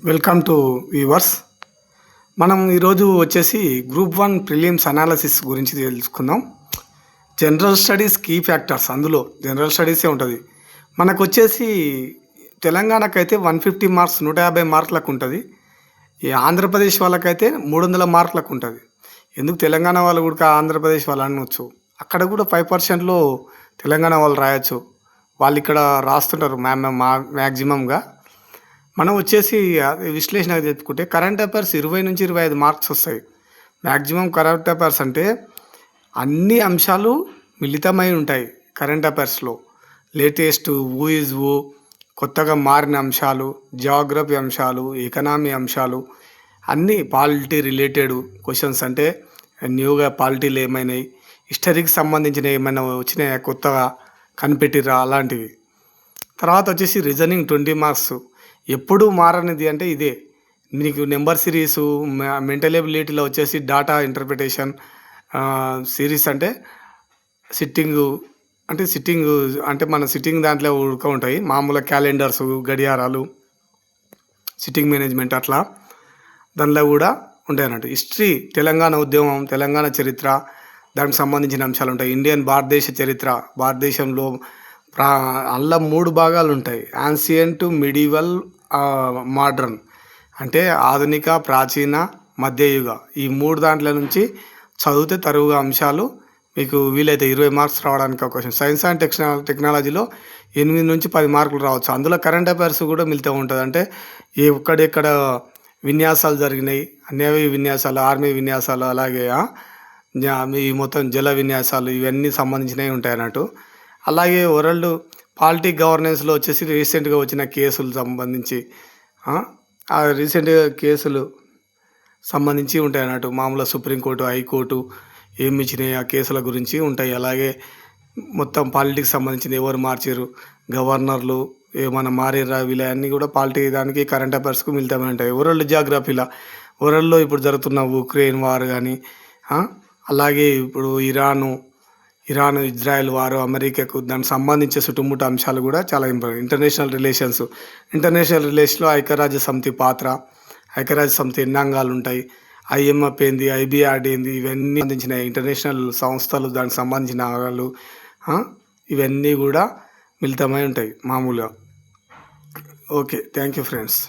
Welcome to viewers. మనం ఈరోజు వచ్చేసి గ్రూప్ 1 ప్రిలిమ్స్ అనాలసిస్ గురించి తెలుసుకుందాం. జనరల్ స్టడీస్ కీ ఫ్యాక్టర్స్, అందులో జనరల్ స్టడీసే ఉంటుంది. మనకు వచ్చేసి తెలంగాణకైతే 150 మార్క్స్ 150 మార్కులకు ఉంటుంది. ఈ ఆంధ్రప్రదేశ్ వాళ్ళకైతే 300 మార్కులకు ఉంటుంది. ఎందుకు తెలంగాణ వాళ్ళు కూడా ఆంధ్రప్రదేశ్ వాళ్ళు అనవచ్చు. అక్కడ కూడా 5%లో తెలంగాణ వాళ్ళు రాయొచ్చు. వాళ్ళు ఇక్కడ రాస్తుంటారు మ్యాక్సిమంగా. మనం వచ్చేసి విశ్లేషణ చెప్పుకుంటే కరెంట్ అఫైర్స్ 20 నుంచి 25 మార్క్స్ వస్తాయి. మ్యాక్సిమం కరెంట్ అఫైర్స్ అంటే అన్ని అంశాలు మిళితమై ఉంటాయి. కరెంట్ అఫైర్స్లో లేటెస్ట్ హూ ఈజ్ హూ, కొత్తగా మారిన అంశాలు, జియోగ్రఫీ అంశాలు, ఎకనామీ అంశాలు, అన్నీ పాలిటీ రిలేటెడ్ క్వశ్చన్స్. అంటే న్యూగా పాలిటీలు ఏమైనాయి, హిస్టరీకి సంబంధించిన ఏమైనా వచ్చినాయా కొత్తగా కనిపెట్టిరా అలాంటివి. తర్వాత వచ్చేసి రీజనింగ్ 20 మార్క్స్. ఎప్పుడు మారనిది అంటే ఇదే. మీకు నెంబర్ సిరీసు, మెంటల్ ఎబిలిటీలో వచ్చేసి డాటా ఇంటర్ప్రిటేషన్ సిరీస్ అంటే సిట్టింగు అంటే మన సిట్టింగ్ దాంట్లో ఉడక ఉంటాయి. మామూలుగా క్యాలెండర్స్, గడియారాలు, సిట్టింగ్ మేనేజ్మెంట్ అట్లా దానిలో కూడా ఉంటాయి అన్నట్టు. హిస్టరీ, తెలంగాణ ఉద్యమం, తెలంగాణ చరిత్ర, దానికి సంబంధించిన అంశాలు ఉంటాయి. భారతదేశ చరిత్ర, భారతదేశంలో అందులో 3 భాగాలు ఉంటాయి. Ancient, medieval, modern. అంటే ఆధునిక, ప్రాచీన, మధ్యయుగ. ఈ 3 దాంట్ల నుంచి చదివితే తరువుగా అంశాలు మీకు వీలైతే 20 మార్క్స్ రావడానికి అవకాశం. సైన్స్ అండ్ టెక్నాలజీలో 8 నుంచి 10 మార్కులు రావచ్చు. అందులో కరెంట్ అఫైర్స్ కూడా మిగతా ఉంటుంది. అంటే ఎక్కడెక్కడ విన్యాసాలు జరిగినాయి, నేవీ విన్యాసాలు, ఆర్మీ విన్యాసాలు, అలాగే ఈ మొత్తం జల విన్యాసాలు, ఇవన్నీ సంబంధించినవి ఉంటాయి అన్నట్టు. అలాగే వరల్డ్ పాలిటిక్ గవర్నెన్స్లో వచ్చేసి రీసెంట్గా వచ్చిన కేసులు సంబంధించి ఆ రీసెంట్గా కేసులు సంబంధించి ఉంటాయి అన్నట్టు. మామూలుగా సుప్రీంకోర్టు, హైకోర్టు ఏమి ఇచ్చినాయి ఆ కేసుల గురించి ఉంటాయి. అలాగే మొత్తం పాలిటిక్స్ సంబంధించిన ఎవరు మార్చారు, గవర్నర్లు ఏమైనా మారేరా, వీళ్ళన్నీ కూడా పాలిటిక్ దానికి కరెంట్ అఫైర్స్కు మిళితమే ఉంటాయి. వరల్డ్ జియోగ్రఫీలో వరల్డ్లో ఇప్పుడు జరుగుతున్న ఉక్రెయిన్ వార్ కానీ, అలాగే ఇప్పుడు ఇరాన్, ఇజ్రాయెల్ వారు, అమెరికాకు దానికి సంబంధించిన చుట్టుముట్టు అంశాలు కూడా చాలా ఇంపార్టెంట్. ఇంటర్నేషనల్ రిలేషన్లో ఐక్యరాజ్య సమితి పాత్ర, ఐక్యరాజ్య సమితి ఎన్ని అంగాలు ఉంటాయి, IMF ఏంది, IBRD ఏంది, ఇవన్నీ సంబంధించిన ఇంటర్నేషనల్ సంస్థలు, దానికి సంబంధించిన అంగాలు, ఇవన్నీ కూడా మిళితమై ఉంటాయి మామూలుగా. Okay, thank you friends.